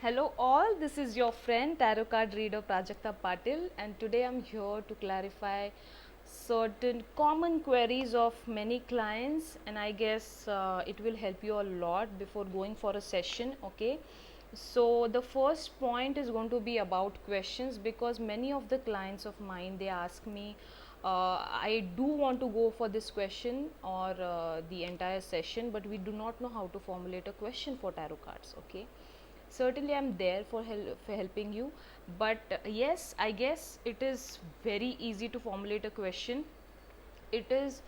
Hello all, this is your friend Tarot card reader Prajakta Patil, and today I'm here to clarify certain common queries of many clients, and I guess it will help you a lot before going for a session. Okay, so the first point is going to be about questions, because many of the clients of mine, they ask me, I do want to go for this question or the entire session, but we do not know how to formulate a question for tarot cards. Okay, certainly I'm there for helping you, but yes, I guess it is very easy to formulate a question. It is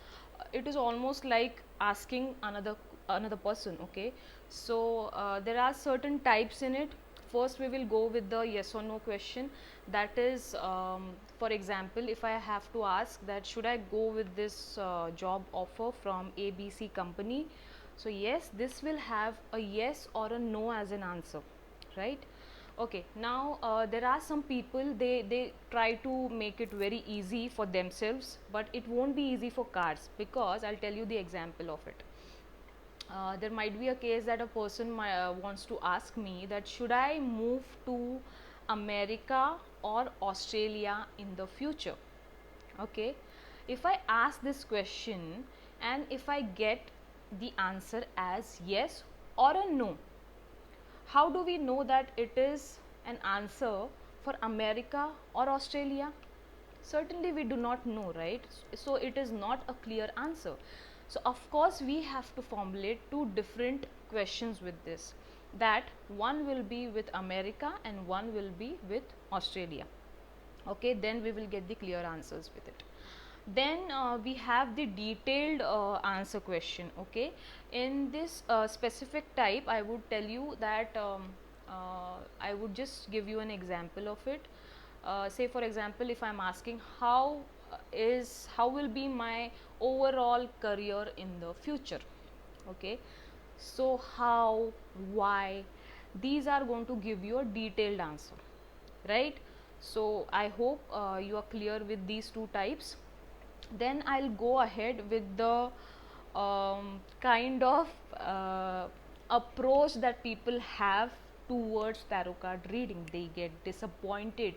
almost like asking another person. Okay, so there are certain types in it. First we will go with the yes or no question. That is, for example, if I have to ask that should I go with this job offer from ABC company, so yes, this will have a yes or a no as an answer, right? Okay, now there are some people, they try to make it very easy for themselves, but it won't be easy for cards, because I'll tell you the example of it. There might be a case that a person wants to ask me that should I move to America or Australia in the future. Okay, if I ask this question and if I get the answer as yes or a no, how do we know that it is an answer for America or Australia? Certainly we do not know, right? So it is not a clear answer. So of course we have to formulate two different questions with this, that one will be with America and one will be with Australia. Okay, then we will get the clear answers with it. Then we have the detailed answer question. Okay, in this specific type I would tell you that I would just give you an example of it. Say for example, if I'm asking how will be my overall career in the future. Okay, so how, why, these are going to give you a detailed answer, right? So I hope you are clear with these two types. Then I'll go ahead with the kind of approach that people have towards tarot card reading. They get disappointed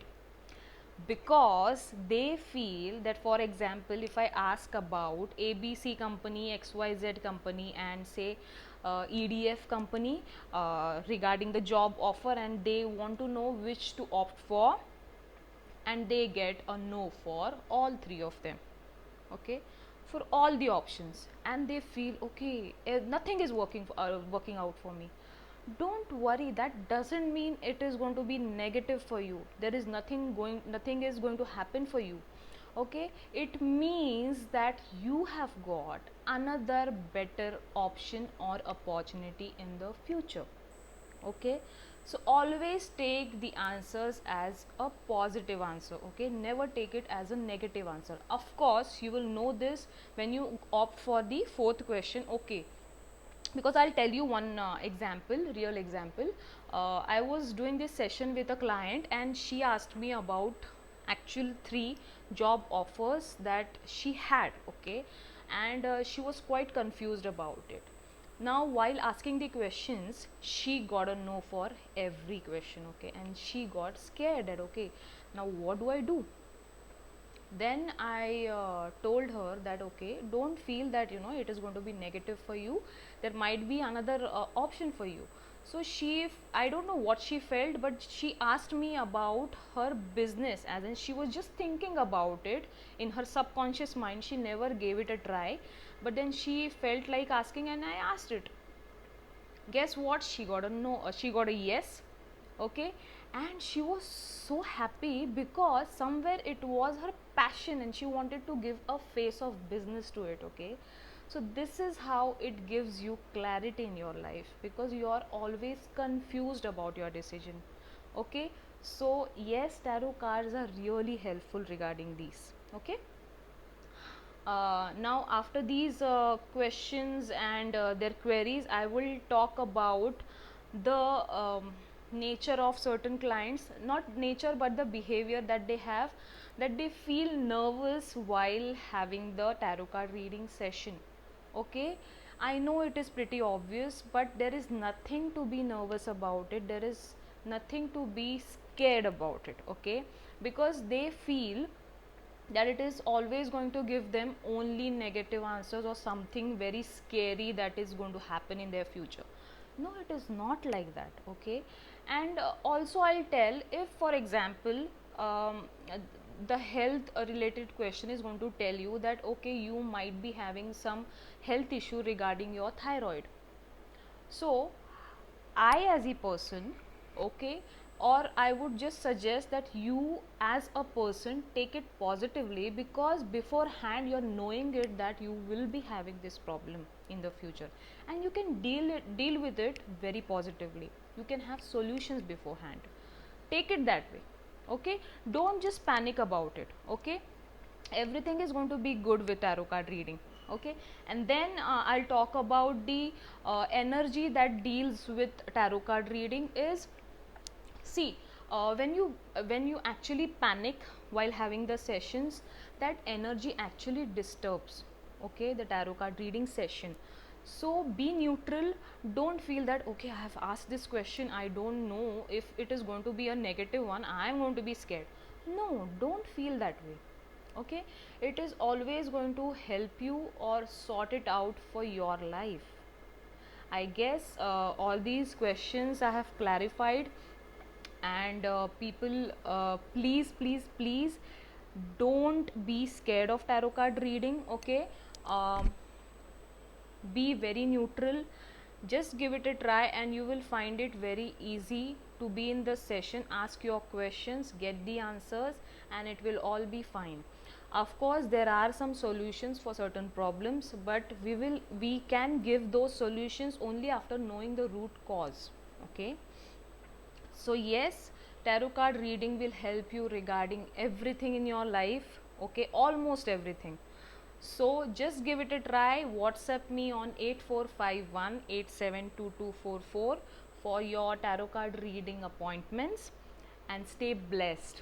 because they feel that, for example, if I ask about ABC company, XYZ company, and say EDF company regarding the job offer, and they want to know which to opt for, and they get a no for all three of them. Okay, for all the options, and they feel okay, nothing is working out for me. Don't worry, that doesn't mean it is going to be negative for you. There is nothing is going to happen for you. Okay, it means that you have got another better option or opportunity in the future. Okay, so always take the answers as a positive answer. Okay, never take it as a negative answer. Of course you will know this when you opt for the fourth question. Okay, because I'll tell you one real example. I was doing this session with a client, and she asked me about actual three job offers that she had. Okay, and she was quite confused about it. Now while asking the questions, she got a no for every question. Okay, and she got scared that, okay, now what do I do? Then I told her that, okay, don't feel that it is going to be negative for you. There might be another option for you. So I don't know what she felt, but she asked me about her business, as in she was just thinking about it in her subconscious mind. She never gave it a try, but then she felt like asking, and I asked it. Guess what, she got a no, she got a yes. Okay, and she was so happy because somewhere it was her passion and she wanted to give a face of business to it. Okay, so this is how it gives you clarity in your life, because you are always confused about your decision. Okay, so yes, tarot cards are really helpful regarding these. Okay, now after these questions and their queries, I will talk about the nature of certain clients, not nature but the behavior that they have, that they feel nervous while having the tarot card reading session. Okay, I know it is pretty obvious, but there is nothing to be nervous about it. There is nothing to be scared about it, okay, because they feel that it is always going to give them only negative answers or something very scary that is going to happen in their future. No, it is not like that, okay. And also I'll tell, if for example um, uh, the health related question is going to tell you that okay, you might be having some health issue regarding your thyroid. So I as a person, okay, or I would just suggest that you as a person take it positively, because beforehand you're knowing it that you will be having this problem in the future, and you can deal with it very positively. You can have solutions beforehand. Take it that way, okay. Don't just panic about it, okay. Everything is going to be good with tarot card reading, okay. And then I'll talk about the energy that deals with tarot card reading is, see, when you actually panic while having the sessions, that energy actually disturbs, okay, the tarot card reading session. So be neutral. Don't feel that okay, I have asked this question, I don't know if it is going to be a negative one, I am going to be scared. No, don't feel that way, okay. It is always going to help you or sort it out for your life. I guess all these questions I have clarified. And people, please don't be scared of tarot card reading, okay. um, be very neutral. Just give it a try and you will find it very easy to be in the session. Ask your questions, get the answers, and it will all be fine. Of course there are some solutions for certain problems, but we can give those solutions only after knowing the root cause, okay. So yes, tarot card reading will help you regarding everything in your life, okay, almost everything. So just give it a try. WhatsApp me on 8451872244 for your tarot card reading appointments, and stay blessed.